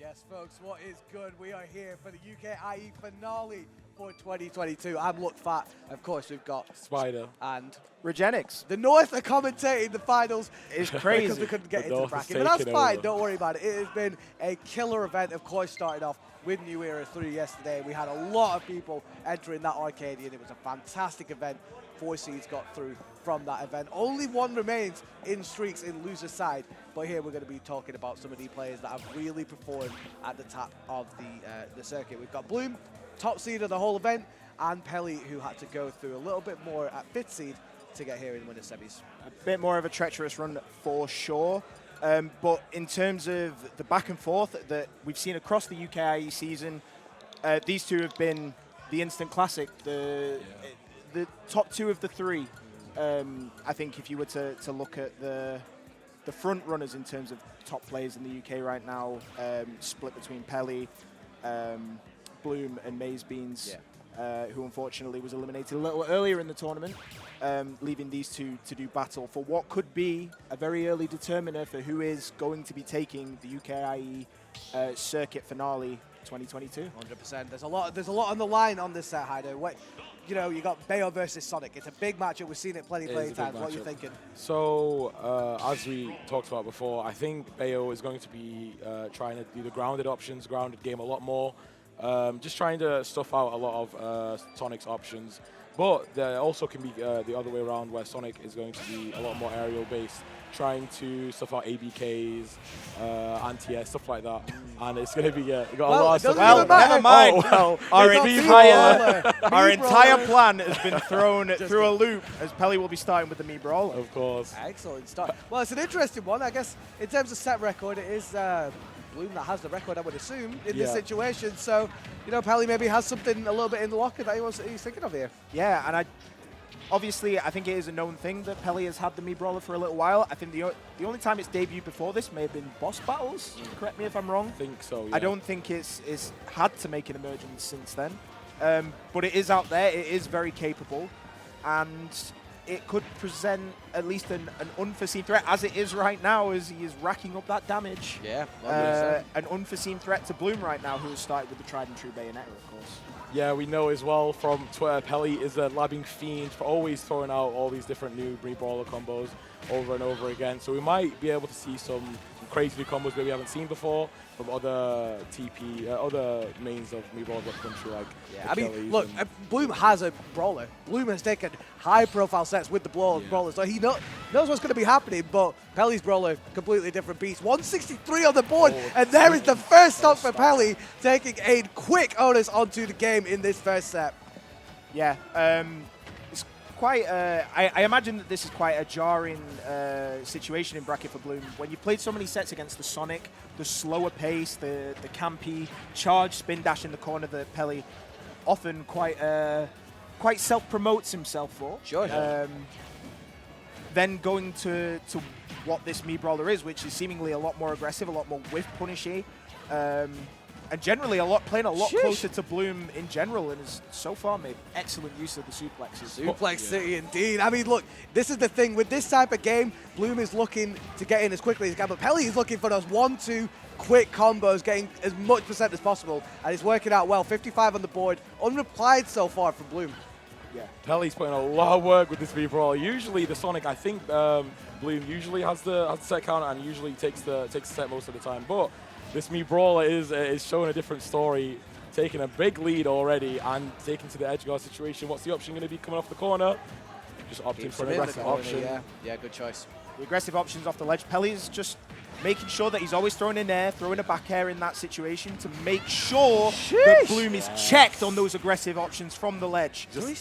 Yes, folks, what is good? We are here for the UKIE finale for 2022. I'm Look Fat. Of course, we've got Spider and Regenix. the North are commentating the finals. It's crazy. Because we couldn't get The into the North is bracket. But that's taking fine. over. Don't worry about it. It has been a killer event. Of course, started off with New Era 3 yesterday. We had a lot of people entering that Arcadian. It was a fantastic event. 4 seeds got through from that event. Only one remains in streaks in loser's side. But here we're going to be talking about some of the players that have really performed at the top of the circuit. We've got Bloom, top seed of the whole event, and Pelly, who had to go through a little bit more at 5th seed to get here in winner semis. A bit more of a treacherous run for sure. But in terms of the back and forth that we've seen across the UKIE season, these two have been the instant classic, the top 2 of the 3. I think if you were to look at the front runners in terms of top players in the UK right now, split between Pelly, Bloom and Maize Beans, who unfortunately was eliminated a little earlier in the tournament, leaving these two to do battle for what could be a very early determiner for who is going to be taking the UKIE circuit finale 2022. 100%. There's a lot on the line on this set, Heido. You know, you got Bayo versus Sonic. It's a big matchup. We've seen it plenty of times. What are you thinking? So, as we talked about before, I think Bayo is going to be trying to do the grounded options, grounded game a lot more. Just trying to stuff out a lot of Sonic's options. But there also can be the other way around, where Sonic is going to be a lot more aerial based, trying to stuff out ABKs, anti-air, stuff like that. And it's going to be got a lot of stuff. Well, never mind. Oh, well. Our entire plan has been thrown through a loop, as Pelly will be starting with the Mii Brawler. Of course. Excellent start. Well, it's an interesting one. I guess in terms of set record, it is Bloom that has the record, I would assume, in this situation. So, you know, Pelly maybe has something a little bit in the locker that he's thinking of here. Yeah, and obviously, I think it is a known thing that Pelly has had the Mii Brawler for a little while. I think the only time it's debuted before this may have been boss battles. Correct me if I'm wrong. I think so, yeah. I don't think it's had to make an emergence since then. But it is out there. It is very capable. And it could present at least an unforeseen threat, as it is right now, as he is racking up that damage. Yeah. An unforeseen threat to Bloom right now, who has started with the tried and true Bayonetta, of course. Yeah, we know as well from Twitter, Pelly is a labbing fiend for always throwing out all these different new Mii Brawler combos over and over again. So we might be able to see some crazy new combos that we haven't seen before from other other mains of Mii Brawler country, like I mean, look, Bloom has a brawler. Bloom has taken high-profile sets with the brawler, so he knows what's going to be happening. But Pelly's brawler, completely different beast. 163 on the board, and there is the first stop for Pelly, taking a quick onus onto the game in this first set. Yeah, it's quite. I imagine that this is quite a jarring situation in bracket for Bloom. When you played so many sets against the Sonic, the slower pace, the campy charge spin dash in the corner that Pelly often quite self-promotes himself for. Sure. Then going to what this Mii Brawler is, which is seemingly a lot more aggressive, a lot more whiff punishy, and generally playing a lot closer to Bloom in general, and has so far made excellent use of the suplexes. Suplex City, indeed. I mean, look, this is the thing. With this type of game, Bloom is looking to get in as quickly as he can, but Pelly is looking for those 1-2 quick combos, getting as much percent as possible, and it's working out well. 55 on the board, unreplied so far from Bloom. Yeah. Pelly's putting a lot of work with this Mii Brawler. Usually the Sonic, I think Bloom usually has the set counter and usually takes the set most of the time. But this Mii Brawler is showing a different story, taking a big lead already and taking to the edge guard situation. What's the option going to be coming off the corner? Just opting for an aggressive option. Yeah, good choice. The aggressive options off the ledge. Pelly's just making sure that he's always throwing in air, throwing a back air in that situation to make sure that Bloom is checked on those aggressive options from the ledge. You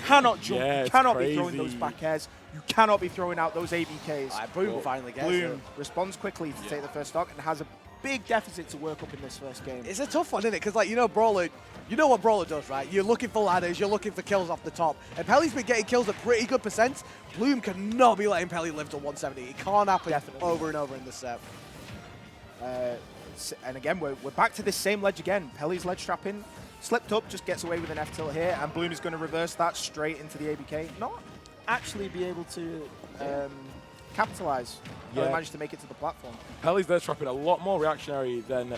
cannot jump, you cannot crazy. be throwing those back airs, you cannot be throwing out those ABKs. Bloom finally gets it. Bloom responds quickly to take the first stock and has a big deficit to work up in this first game. It's a tough one, isn't it? Because, like, you know, Brawler, you know what Brawler does, right? You're looking for ladders, you're looking for kills off the top. And Pelly's been getting kills at pretty good percent. Bloom cannot be letting Pelly live to 170. It can't happen over and over in this set. And again, we're back to this same ledge again. Pelly's ledge trapping, slipped up, just gets away with an F tilt here, and Bloom is going to reverse that straight into the ABK. Not actually be able to capitalize. Pelly Yeah. managed to make it to the platform. Pelly's there trapping a lot more reactionary than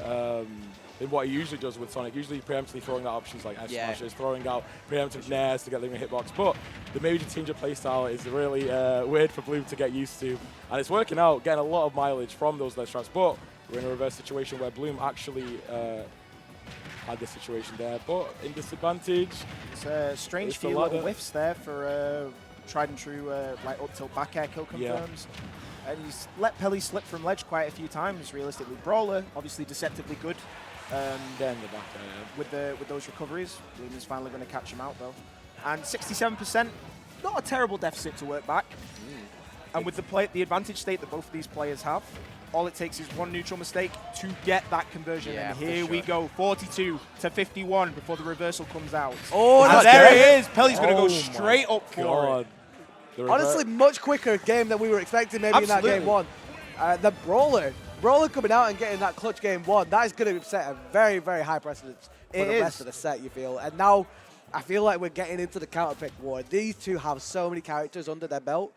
what he usually does with Sonic. Usually preemptively throwing out options like F smashes, throwing out preemptive nairs to get them in hitbox. But the major change of playstyle is really weird for Bloom to get used to. And it's working out, getting a lot of mileage from those ledge traps. But we're in a reverse situation where Bloom actually had this situation there. But in disadvantage. It's a strange few little whiffs there for tried and true like up tilt back air kill confirms. And he's let Pelly slip from ledge quite a few times, realistically. Brawler, obviously deceptively good. Then the back air. With those recoveries. Bloom is finally going to catch him out, though. And 67%, not a terrible deficit to work back. And with the advantage state that both of these players have, all it takes is one neutral mistake to get that conversion. And here we go, 42 to 51 before the reversal comes out. Oh, and there it is. Pelly's going to go straight up for it. Honestly, much quicker game than we were expecting maybe in that game one. The Brawler coming out and getting that clutch game one, that is going to set a very, very high precedence for the rest of the set, you feel. And now I feel like we're getting into the counter pick war. These two have so many characters under their belt.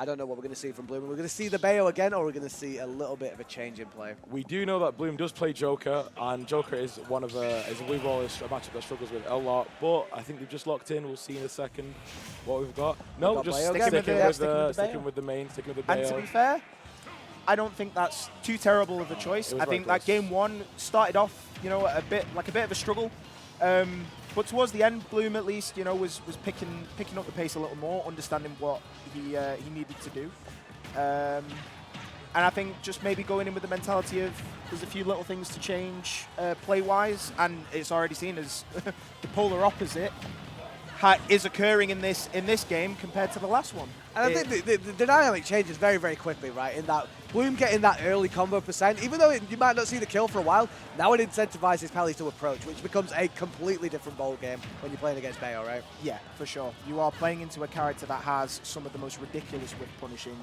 I don't know what we're going to see from Bloom. We're going to see the Bayo again, or we're going to see a little bit of a change in play. We do know that Bloom does play Joker, and Joker is one of is a Mii Brawler, a matchup that struggles with a lot. But I think they've just locked in. We'll see in a second what we've got. No, just sticking with the main, sticking with the Bayo. And to be fair, I don't think that's too terrible of a choice. I think that game one started off, you know, a bit of a struggle. But towards the end, Bloom at least, you know, was picking up the pace a little more, understanding what he needed to do. And I think just maybe going in with the mentality of there's a few little things to change play-wise, and it's already seen as the polar opposite is occurring in this game compared to the last one. And I think the dynamic changes very, very quickly, right? In that Bloom getting that early combo percent, even though you might not see the kill for a while, now it incentivizes Pelly to approach, which becomes a completely different ball game when you're playing against Bayo, right? Yeah, for sure. You are playing into a character that has some of the most ridiculous whip punishing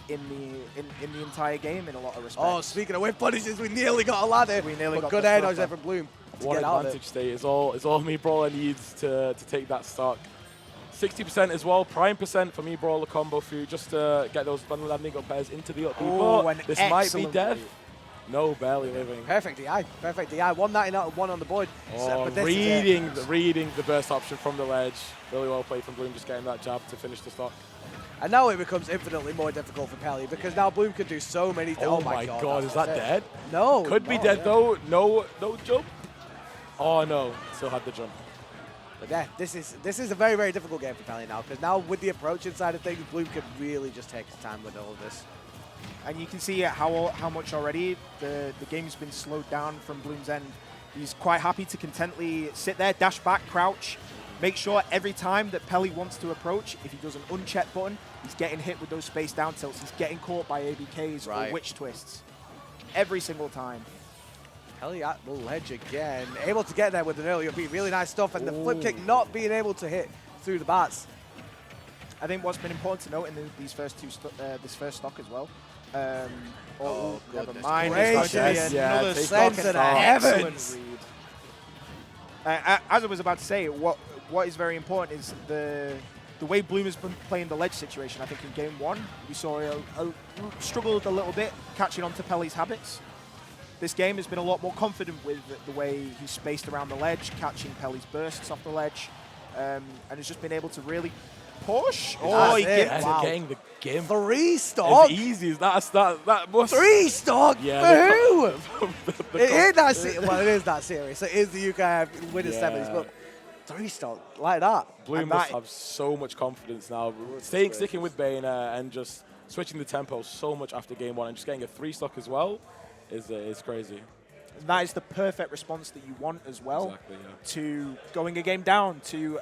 in the entire game in a lot of respects. Oh, speaking of whip punishes, we nearly got a ladder. We nearly got good air dodge there from Bloom. One advantage state is all Mii Brawler needs to take that stock. 60% as well, prime percent for Mii Brawler combo through just to get those landing up pairs into the up B. But this might be death. No, barely living. Perfect DI, perfect DI. 190 out of 1 on the board. Oh, reading the burst option from the ledge. Really well played from Bloom, just getting that jab to finish the stock. And now it becomes infinitely more difficult for Pelly because now Bloom can do so many. Oh my God, is that dead? No. Could be dead though. No jump. Oh no, still had the jump. But yeah, this is a very, very difficult game for Pelly now because now with the approach inside of things, Bloom can really just take his time with all of this. And you can see how much already the game's been slowed down from Bloom's end. He's quite happy to contently sit there, dash back, crouch, make sure every time that Pelly wants to approach, if he does an unchecked button, he's getting hit with those space down tilts. He's getting caught by ABKs or witch twists every single time. Pelly at the ledge again, able to get there with an early up B. Really nice stuff, and the flip kick not being able to hit through the bats. I think what's been important to note in these first this first stock as well. Never mind. Gracious. Another sense of the heavens. As I was about to say, what is very important is the way Bloom has been playing the ledge situation. I think in game one, we saw struggled a little bit catching on to Pelly's habits. This game has been a lot more confident with the way he's spaced around the ledge, catching Pelly's bursts off the ledge, and has just been able to really push. Oh, he getting the game. 3 stock. As easy as that must. 3 stock. Yeah, for who? It is that serious. It is the UKIE winning semis, but 3 stock like that. Bloom must have so much confidence now, sticking with Bayonetta and just switching the tempo so much after game one and just getting a 3 stock as well. Is crazy. That is the perfect response that you want as well to going a game down to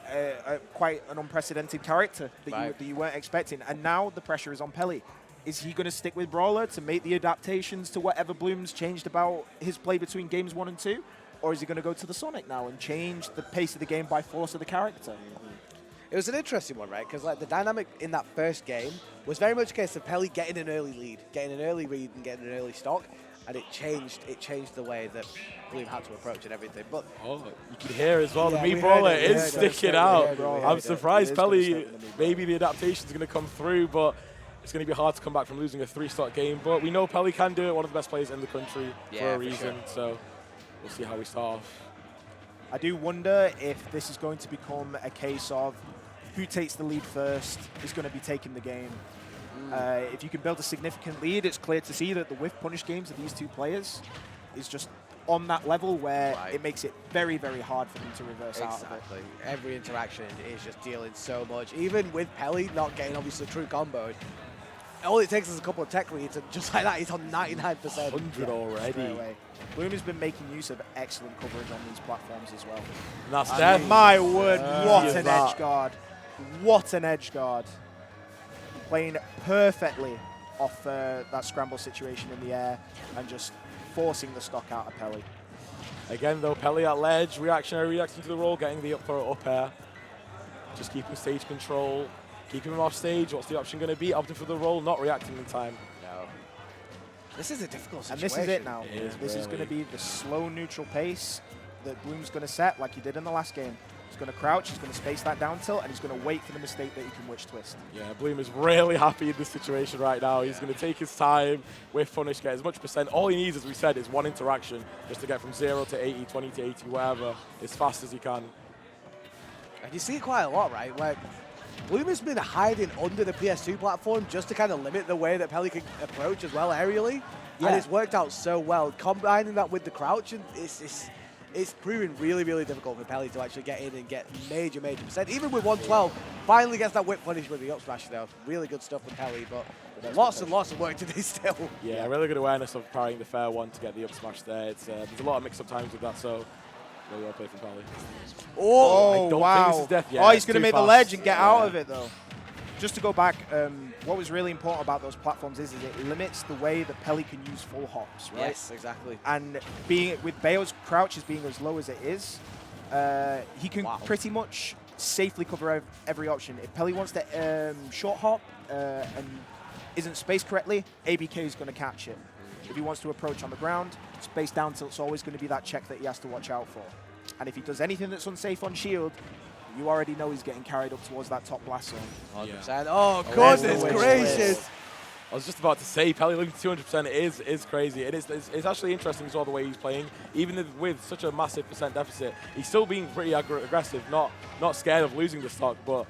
quite an unprecedented character that you weren't expecting. And now the pressure is on Pelly. Is he going to stick with Brawler to make the adaptations to whatever Bloom's changed about his play between games 1 and 2? Or is he going to go to the Sonic now and change the pace of the game by force of the character? It was an interesting one, right? Because like the dynamic in that first game was very much a case of Pelly getting an early lead, getting an early read and getting an early stock. And it changed the way that Bloom had to approach and everything. But you can hear as well, the Mii Brawler is sticking out. I'm surprised Pelly, maybe the adaptation is going to come through, but it's going to be hard to come back from losing a 3-stock game. But we know Pelly can do it, one of the best players in the country for a reason. So we'll see how we start off. I do wonder if this is going to become a case of who takes the lead first is going to be taking the game. If you can build a significant lead, it's clear to see that the whiff punish games of these two players is just on that level where it makes it very, very hard for them to reverse out of it. Exactly. Every interaction is just dealing so much. Even with Pelly not getting obviously true combo, all it takes is a couple of tech reads, and just like that, he's on 99%. 100 already. Bloom has been making use of excellent coverage on these platforms as well. And that's dead. My word, what an edge guard. What an edge guard. Playing perfectly off that scramble situation in the air and just forcing the stock out of Pelly. Again, though, Pelly at ledge, reaction to the roll, getting the up throw up air. Just keeping stage control, keeping him off stage. What's the option going to be? Opting for the roll, not reacting in time. No. This is a difficult And situation. this is it now. This is going to be the slow neutral pace that Bloom's going to set like he did in the last game. He's going to crouch, he's going to space that down tilt, and he's going to wait for the mistake that he can witch twist. Yeah, Bloom is really happy in this situation right now. He's going to take his time with punish, get as much percent. All he needs, as we said, is one interaction just to get from 0 to 80, 20 to 80, whatever, as fast as he can. And you see it quite a lot, right? Where Bloom has been hiding under the PS2 platform just to kind of limit the way that Pelly can approach as well aerially. And it's worked out so well. Combining that with the crouch, and it's proving really, really difficult for Pelly to actually get in and get major, major percent. Even with 112, finally gets that whip punish with the up smash though. Really good stuff from Pelly, but lots and lots of work to do still. Yeah, really good awareness of parrying the fair one to get the up smash there. It's, there's a lot of mix-up times with that, so really well played from Pelly. Oh, I don't wow. think this is death yet. Oh, he's going to Too make the fast. ledge and get out of it, though. Just to go back, what was really important about those platforms is it limits the way that Pelly can use full hops, right? Yes, exactly. And being with Bayo's crouch as being as low as it is, he can pretty much safely cover every option. If Pelly wants to short hop and isn't spaced correctly, ABK is going to catch it. If he wants to approach on the ground, space down tilt's always going to be that check that he has to watch out for. And if he does anything that's unsafe on shield, you already know he's getting carried up towards that top blast zone. 100%. Oh, goodness gracious. I was just about to say, Pelly losing 200% is crazy. And it's actually interesting as well the way he's playing. Even with such a massive percent deficit, he's still being pretty aggressive, not scared of losing the stock, but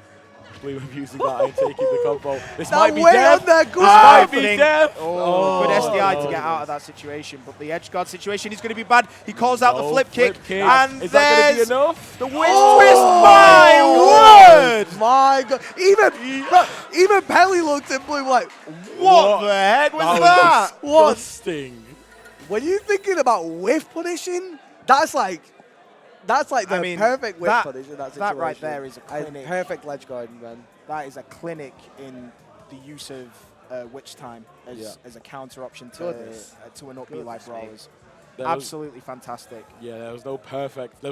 Bloom abusing that and taking the combo. This might be death. This might be death. Oh, good SDI to get out of that situation, but the edge guard situation is going to be bad. He calls out the flip kick, and is that going to be enough? The witch twist. My word! My God! Even Pelly looked at Bloom like, what the heck was that? Disgusting. When you're thinking about whiff punishing, that's like the perfect whiff punish in that situation. That right there is a clinic. Perfect ledge guarding, man. That is a clinic in the use of witch time as a counter option to an up B like Brawlers. Absolutely fantastic. Yeah, there was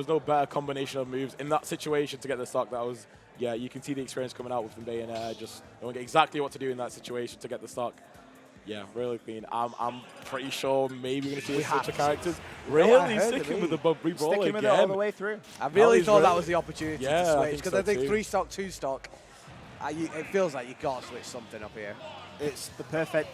no better combination of moves in that situation to get the stock. That was, yeah, you can see the experience coming out with Bayonetta, just knowing exactly what to do in that situation to get the stock. Yeah, really clean. I'm pretty sure maybe we're going to see such characters. Really sticking with the Mii Brawler sticking with it all the way through. I really thought that was the opportunity to switch, because so I think too. 3-stock, 2-stock, it feels like you got to switch something up here. It's the perfect